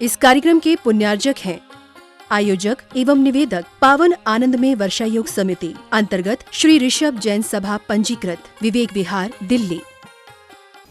इस कार्यक्रम के पुण्यार्जक हैं आयोजक एवं निवेदक पावन आनंदमय वर्षा योग समिति अंतर्गत श्री ऋषभ जैन सभा पंजीकृत, विवेक विहार, दिल्ली।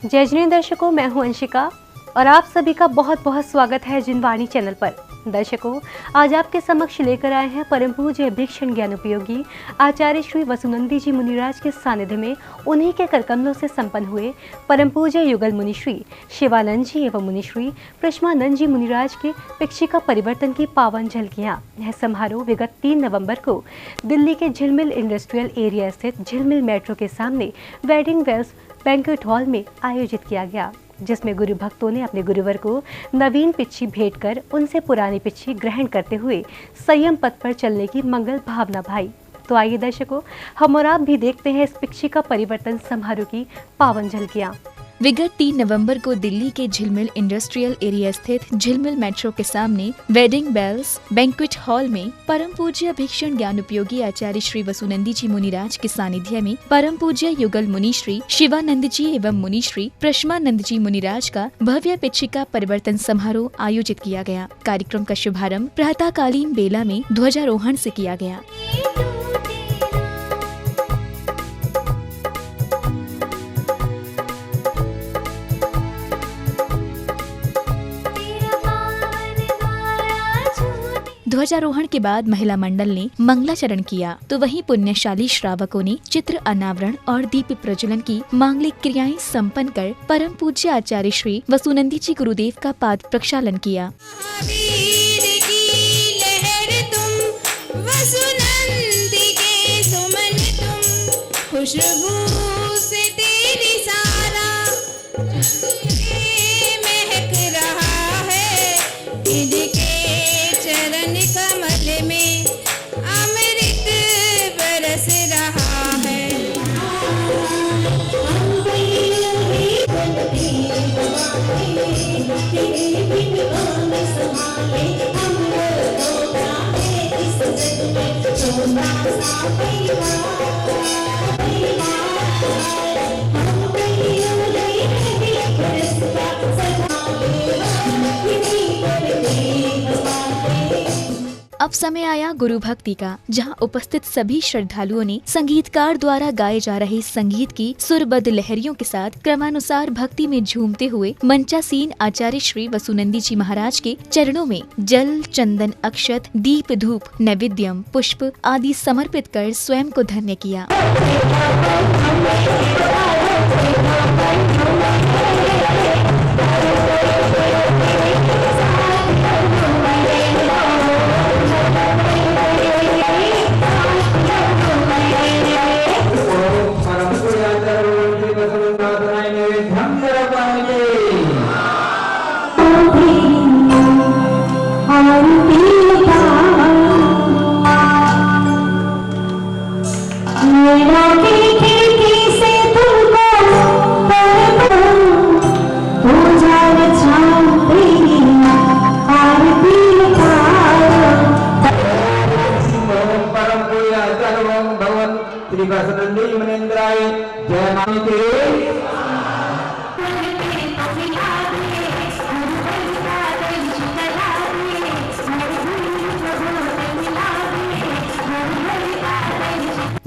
जय जय दर्शकों, मैं हूं अंशिका और आप सभी का बहुत बहुत स्वागत है जिनवाणी चैनल पर। दर्शकों, आज आपके समक्ष लेकर आए हैं परम पूज्य भिक्षण ज्ञान उपयोगी आचार्य श्री वसुनंदी जी मुनिराज के सानिध्य में उन्हीं के करकमलों से संपन्न हुए परम पूज्य युगल मुनि श्री शिवानंद जी एवं मुनि श्री प्रश्मानंद जी मुनिराज के पिक्षिका परिवर्तन की पावन झलकियां। यह समारोह विगत 3 नवंबर को दिल्ली के झिलमिल इंडस्ट्रियल एरिया स्थित झिलमिल मेट्रो के सामने वेडिंग वेल्स बैंक्वेट हॉल में आयोजित किया गया, जिसमें गुरु भक्तों ने अपने गुरुवर को नवीन पिच्छी भेंट कर उनसे पुरानी पिच्छी ग्रहण करते हुए संयम पथ पर चलने की मंगल भावना भाई। तो आइए दर्शकों, हम और आप भी देखते हैं इस पिच्छी का परिवर्तन समारोह की पावन झलकियां। विगत 3 नवंबर को दिल्ली के झिलमिल इंडस्ट्रियल एरिया स्थित झिलमिल मेट्रो के सामने वेडिंग बेल्स बैंक्वेट हॉल में परम पूज्य भिक्षण ज्ञान उपयोगी आचार्य श्री वसुनंदी जी मुनिराज के सानिध्य में परम पूज्य युगल मुनि श्री शिवानंद जी एवं मुनि श्री प्रश्मानंद जी मुनिराज का भव्य पिच्छिका परिवर्तन समारोह आयोजित किया गया। कार्यक्रम का शुभारंभ प्रातःकालीन बेला में ध्वजारोहण से किया गया। ध्वजारोहण के बाद महिला मंडल ने मंगलाचरण किया, तो वहीं पुण्यशाली श्रावकों ने चित्र अनावरण और दीप प्रज्वलन की मांगलिक क्रियाएं संपन्न कर परम पूज्य आचार्य श्री वसुनंदी जी गुरुदेव का पाद प्रक्षालन किया। अब समय आया गुरु भक्ति का, जहां उपस्थित सभी श्रद्धालुओं ने संगीतकार द्वारा गाए जा रहे संगीत की सुरबद्ध लहरियों के साथ क्रमानुसार भक्ति में झूमते हुए मंचासीन आचार्य श्री वसुनंदी जी महाराज के चरणों में जल, चंदन, अक्षत, दीप, धूप, नैवेद्यम, पुष्प आदि समर्पित कर स्वयं को धन्य किया।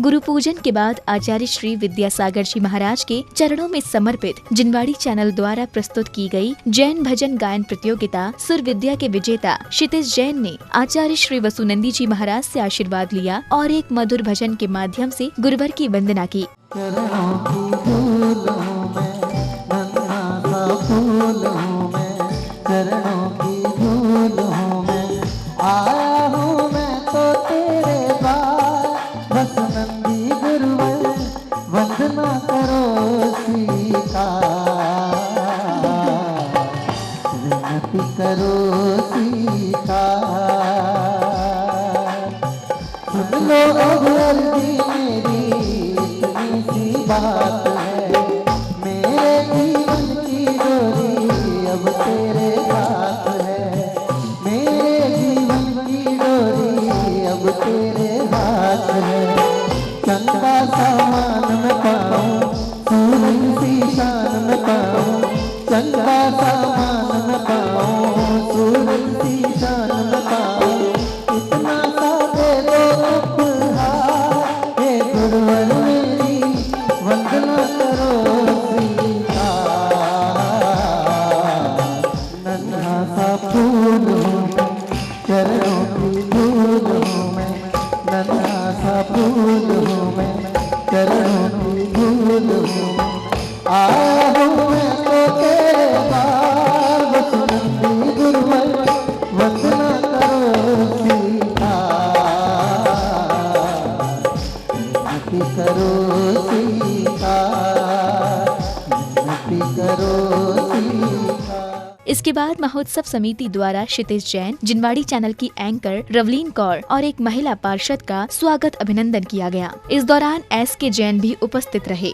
गुरु पूजन के बाद आचार्य श्री विद्यासागर जी महाराज के चरणों में समर्पित जिनवाड़ी चैनल द्वारा प्रस्तुत की गई जैन भजन गायन प्रतियोगिता सुर विद्या के विजेता क्षितिज जैन ने आचार्य श्री वसुनंदी जी महाराज से आशीर्वाद लिया और एक मधुर भजन के माध्यम से गुरुवर की वंदना की। बात है मेरे जीवन की डोरी अब तेरे हाथ है, मेरे जीवन की डोरी अब तेरे हाथ है। चंदा सामान में पाऊं, सूरज सी शान में पाऊं, चंदा सामान में पाऊं, सूरज आया हूँ मैं तो तेरे बाग सुनंदी गुरुवर वंदना करो स्वीकार, विनती करो स्वीकार, विनती करो स्वीकार। इसके बाद महोत्सव समिति द्वारा क्षितिज जैन, जिनवाड़ी चैनल की एंकर रवलीन कौर और एक महिला पार्षद का स्वागत अभिनंदन किया गया। इस दौरान SK जैन भी उपस्थित रहे।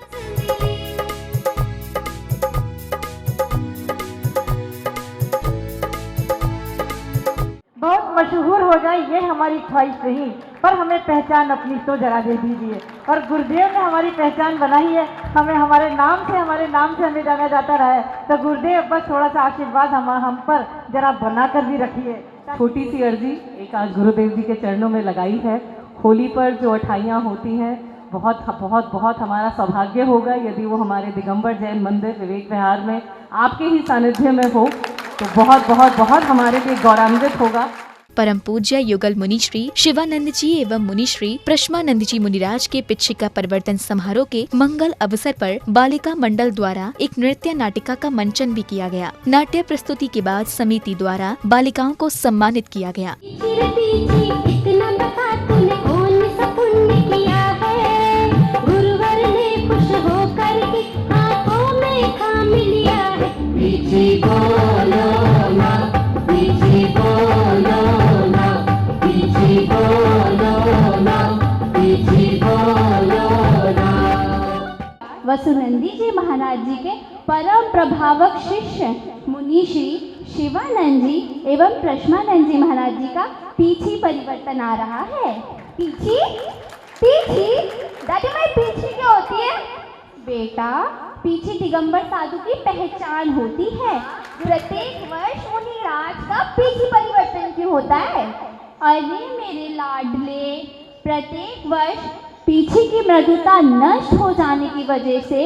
बहुत मशहूर हो जाए ये हमारी ख्वाहिश नहीं, पर हमें पहचान अपनी तो जरा दे दीजिए। और गुरुदेव ने हमारी पहचान बनाई है, हमें हमारे नाम से हमें जाना जाता रहा है। तो गुरुदेव बस थोड़ा सा आशीर्वाद हम पर जरा बना कर भी रखिए। छोटी सी अर्जी एक आज गुरुदेव जी के चरणों में लगाई है। होली पर जो अठाइयाँ होती हैं, बहुत बहुत बहुत हमारा सौभाग्य होगा यदि वो हमारे दिगंबर जैन मंदिर विवेक विहार में आपके ही सानिध्य में हो, तो बहुत बहुत बहुत हमारे लिए गौरवान्वित होगा। परम पूज्य युगल मुनि श्री शिवानंद जी एवं मुनि श्री प्रश्मानंद जी मुनिराज के पिच्छिका परिवर्तन समारोह के मंगल अवसर पर बालिका मंडल द्वारा एक नृत्य नाटिका का मंचन भी किया गया। नाट्य प्रस्तुति के बाद समिति द्वारा बालिकाओं को सम्मानित किया गया। वसुनंदी जी महाराज जी के परम प्रभावक शिष्य मुनि श्री शिवानंद जी एवं प्रश्मानंद जी महाराज जी का पीछी परिवर्तन आ रहा है। पीछी दादी माँ, पीछी क्या होती है बेटा? पीछी दिगंबर साधु की पहचान होती है। प्रत्येक वर्ष मुनिराज का पीछी परिवर्तन क्यों होता है? अरे मेरे लाडले, प्रत्येक वर्ष पीछे की मृदुता नष्ट हो जाने की वजह से,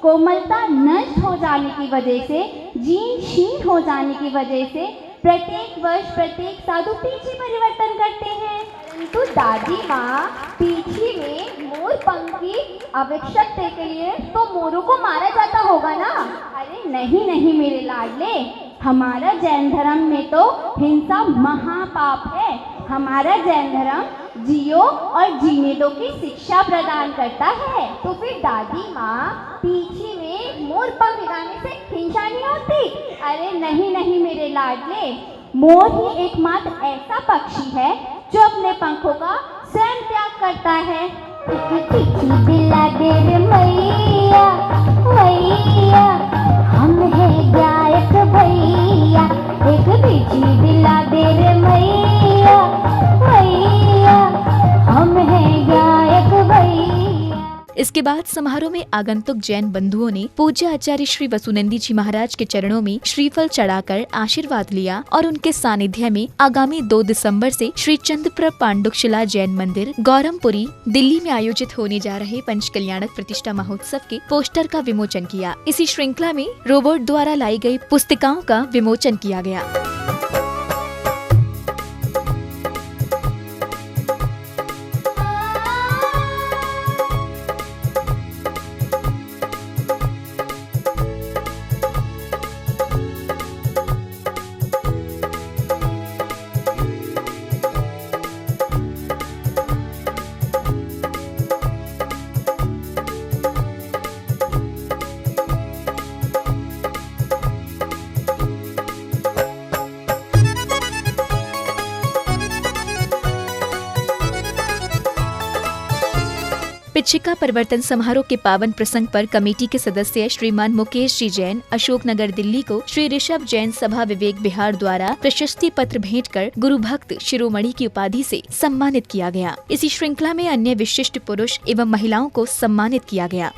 कोमलता नष्ट हो जाने की वजह से, जीर्ण शीर्ण हो जाने की वजह से प्रत्येक वर्ष प्रत्येक साधु पीछे परिवर्तन करते हैं। परंतु दादी माँ, पीछे में मोर पंख की आवश्यकता के लिए तो मोरों को मारा जाता होगा ना? अरे नहीं मेरे लाडले, हमारा जैन धर्म में तो हिंसा महापाप है। हमारा जैन धर्म जियो और जीने दो की शिक्षा प्रदान करता है। तो फिर दादी माँ, पीछे में मोर पंख लगाने से हिंसा नहीं होती? अरे नहीं मेरे लाडले, मोर ही एकमात्र ऐसा पक्षी है जो अपने पंखों का स्वयं त्याग करता है। दिला दे रे मैया, मैया हम है गायक भैया, एक बिछी दिला दे रे मैया, मैया हम है गायक भैया। इसके बाद समारोह में आगंतुक जैन बंधुओं ने पूज्य आचार्य श्री वसुनंदी जी महाराज के चरणों में श्रीफल चढ़ाकर आशीर्वाद लिया और उनके सानिध्य में आगामी 2 दिसंबर से श्री चंद्रप्रभ पांडुकशिला जैन मंदिर गौरमपुरी दिल्ली में आयोजित होने जा रहे पंचकल्याणक प्रतिष्ठा महोत्सव के पोस्टर का विमोचन किया। इसी श्रृंखला में रोबोट द्वारा लाई गई पुस्तिकाओं का विमोचन किया गया। पिच्छिका परिवर्तन समारोह के पावन प्रसंग पर कमेटी के सदस्य श्रीमान मुकेश जी जैन अशोकनगर दिल्ली को श्री ऋषभ जैन सभा विवेक विहार द्वारा प्रशस्ति पत्र भेंट कर गुरु भक्त शिरोमणि की उपाधि से सम्मानित किया गया। इसी श्रृंखला में अन्य विशिष्ट पुरुष एवं महिलाओं को सम्मानित किया गया।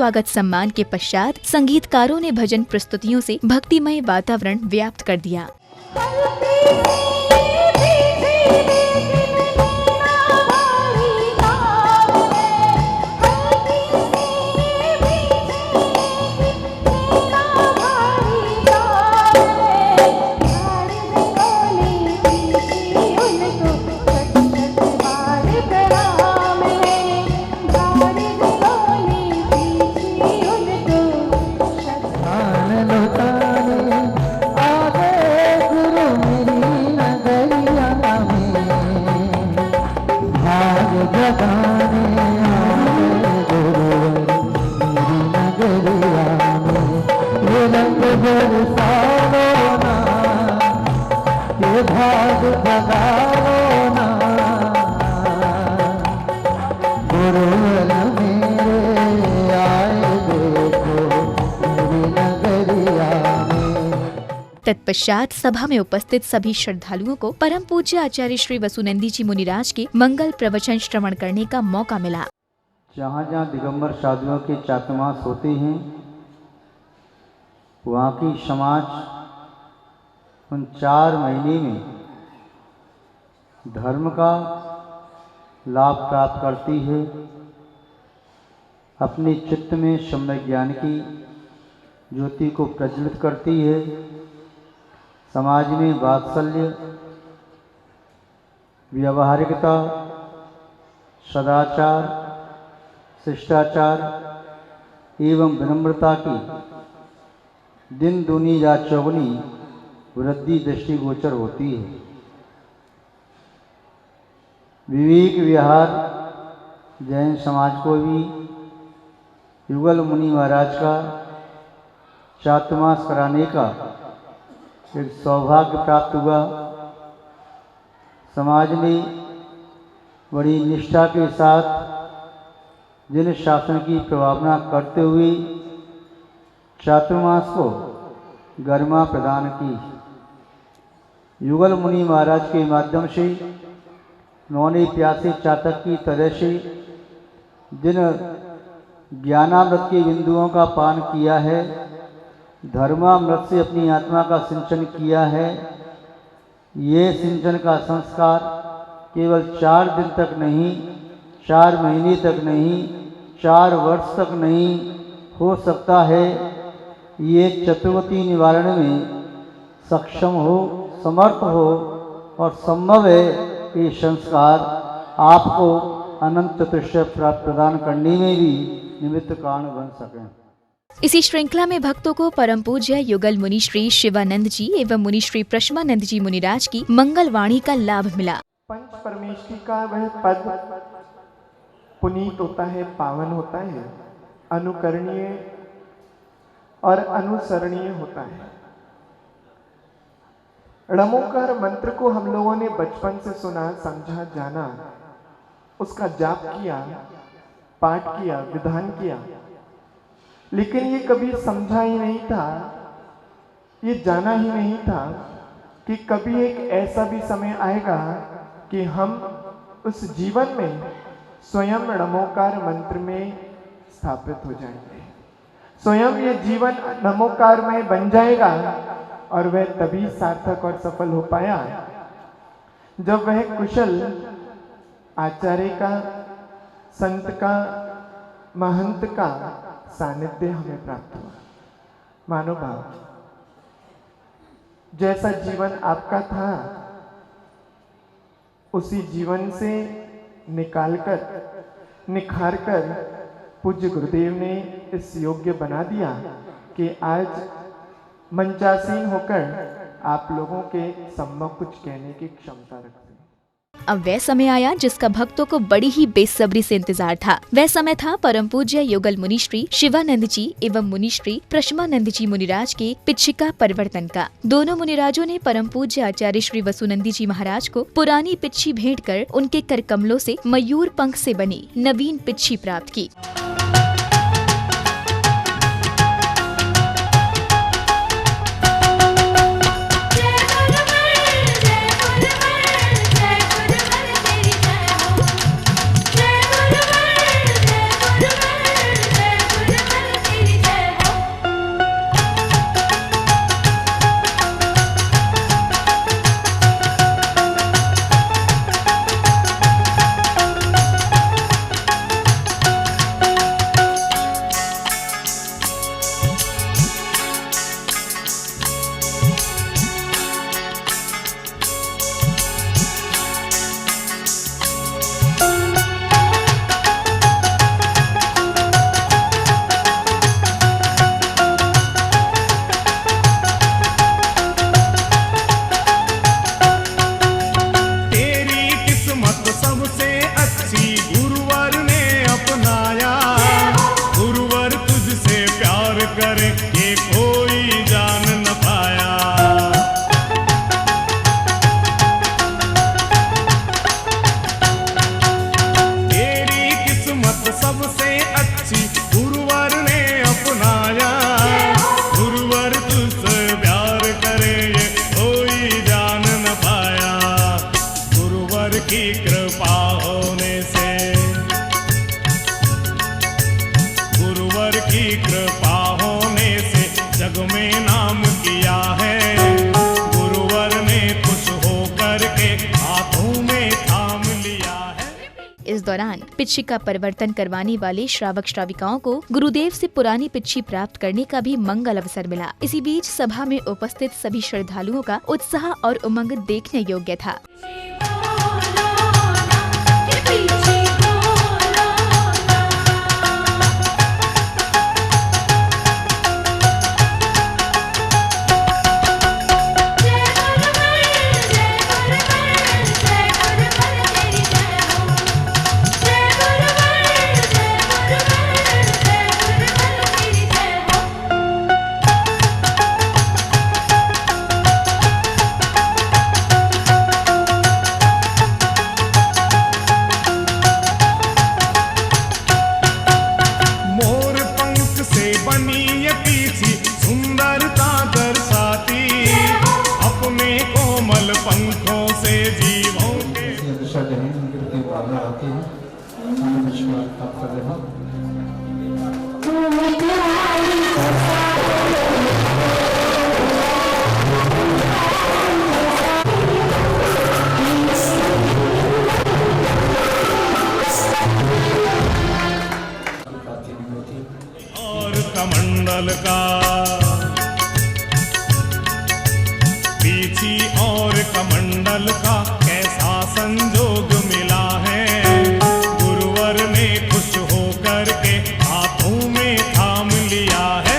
स्वागत सम्मान के पश्चात संगीतकारों ने भजन प्रस्तुतियों से भक्तिमय वातावरण व्याप्त कर दिया। तत्पश्चात सभा में उपस्थित सभी श्रद्धालुओं को परम पूज्य आचार्य श्री वसुनंदी जी मुनिराज के मंगल प्रवचन श्रवण करने का मौका मिला। जहाँ जहाँ दिगंबर साधुओं के चातुर्मास होते हैं, वहाँ की समाज उन 4 महीने में धर्म का लाभ प्राप्त करती है, अपने चित्त में सम्यक ज्ञान की ज्योति को प्रज्वलित करती है, समाज में वात्सल्य, व्यावहारिकता, सदाचार, शिष्टाचार एवं विनम्रता की दिन दूनी या चौगुनी वृद्धि दृष्टिगोचर होती है। विवेक विहार जैन समाज को भी युगल मुनि महाराज का चातुर्मास कराने का एक सौभाग्य प्राप्त हुआ। समाज में बड़ी निष्ठा के साथ जिन शासन की प्रभावना करते हुए चातुर्मास को गरिमा प्रदान की। युगल मुनि महाराज के माध्यम से उन्होंने प्यासे चातक की तरह से जिन ज्ञानामृत के बिंदुओं का पान किया है, धर्मामृत से अपनी आत्मा का सिंचन किया है, ये सिंचन का संस्कार केवल 4 दिन तक नहीं, 4 महीने तक नहीं, 4 वर्ष तक नहीं हो सकता है। ये चतुर्थी निवारण में सक्षम हो, समर्थ हो और संभव है कि संस्कार आपको अनंत चतुष्टय प्राप्त प्रदान करने में भी निमित्त कारण बन सकें। इसी श्रृंखला में भक्तों को परम पूज्य युगल मुनि श्री शिवानंद जी एवं मुनि श्री प्रशमानंद जी मुनिराज की मंगल वाणी का लाभ मिला। पंच परमेष्ठी का वह पद पुनीत होता है, पावन होता है, अनुकरणीय और अनुसरणीय होता है। णमोकार मंत्र को हम लोगों ने बचपन से सुना, समझा, जाना, उसका जाप किया, पाठ किया, विधान किया, लेकिन ये कभी समझा ही नहीं था, ये जाना ही नहीं था कि कभी एक ऐसा भी समय आएगा कि हम उस जीवन में स्वयं नमोकार मंत्र में स्थापित हो जाएंगे। स्वयं ये जीवन नमोकार में बन जाएगा और वह तभी सार्थक और सफल हो पाया जब वह कुशल आचार्य का, संत का, महंत का सानिध्य हमें प्राप्त हुआ। मानो भाव, जैसा जीवन आपका था उसी जीवन से निकालकर, निखारकर पूज्य गुरुदेव ने इस योग्य बना दिया कि आज मंचासीन होकर आप लोगों के सम्मुख कुछ कहने की क्षमता रखते हैं। अब वह समय आया जिसका भक्तों को बड़ी ही बेसब्री से इंतजार था। वह समय था परम पूज्य युगल मुनि श्री शिवानंद जी एवं मुनि श्री प्रशमानंद जी मुनिराज के पिच्छिका परिवर्तन का। दोनों मुनिराजों ने परम पूज्य आचार्य श्री वसुनंदी जी महाराज को पुरानी पिच्छी भेंट कर उनके कर कमलों से मयूर पंख से बनी नवीन पिच्छी प्राप्त की। की कृपा होने से, गुरुवर की कृपा होने से जग में नाम किया है। गुरुवर ने खुश होकर के हाथों में थाम लिया है। इस दौरान पिच्छी का परिवर्तन करवाने वाले श्रावक श्राविकाओं को गुरुदेव से पुरानी पिच्छी प्राप्त करने का भी मंगल अवसर मिला। इसी बीच सभा में उपस्थित सभी श्रद्धालुओं का उत्साह और उमंग देखने योग्य था। और कमंडल का पीछी और कमंडल का कैसा संजोग मिला है। गुरुवर ने खुश होकर के हाथों में थाम लिया है।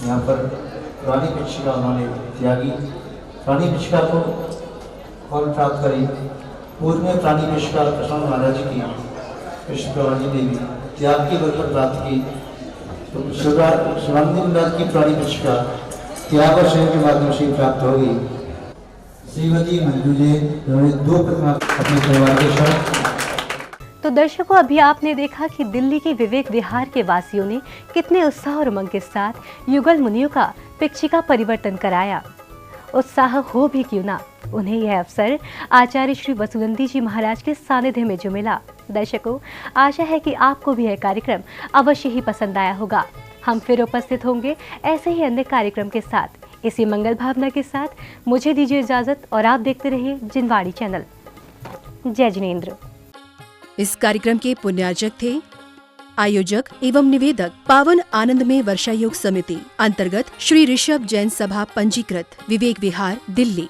यहाँ पर रानी पिच्छिका उन्होंने त्यागी। रानी पिच्छिका को कौन प्राप्त करी? पूर्व में रानी पिच्छिका प्रसन्न महाराज जी की कृष्ण प्रभा जी ने भी त्याग के बल पर प्राप्त की। तो शिवानंद महाराज की प्राणी पिच्छिका त्याग और शयन के माध्यम से प्राप्त हो गई। श्रीमती मंजू जी उन्होंने 2 प्रतिमा अपने परिवार के साथ। तो दर्शकों, अभी आपने देखा कि दिल्ली के विवेक विहार के वासियों ने कितने उत्साह और उमंग के साथ युगल मुनियों का पिच्छी का परिवर्तन कराया। उत्साह हो भी क्यों ना, उन्हें यह अवसर आचार्य श्री वसुनंदी जी महाराज के सानिध्य में जो मिला। दर्शकों, आशा है कि आपको भी यह कार्यक्रम अवश्य ही पसंद आया होगा। हम फिर उपस्थित होंगे ऐसे ही अन्य कार्यक्रम के साथ। इसी मंगल भावना के साथ मुझे दीजिए इजाजत और आप देखते रहिए जिनवाणी चैनल। जय जिनेंद्र। इस कार्यक्रम के पुण्यार्चक थे आयोजक एवं निवेदक पावन आनंदमय वर्षा योग समिति अंतर्गत श्री ऋषभ जैन सभा पंजीकृत, विवेक विहार, दिल्ली।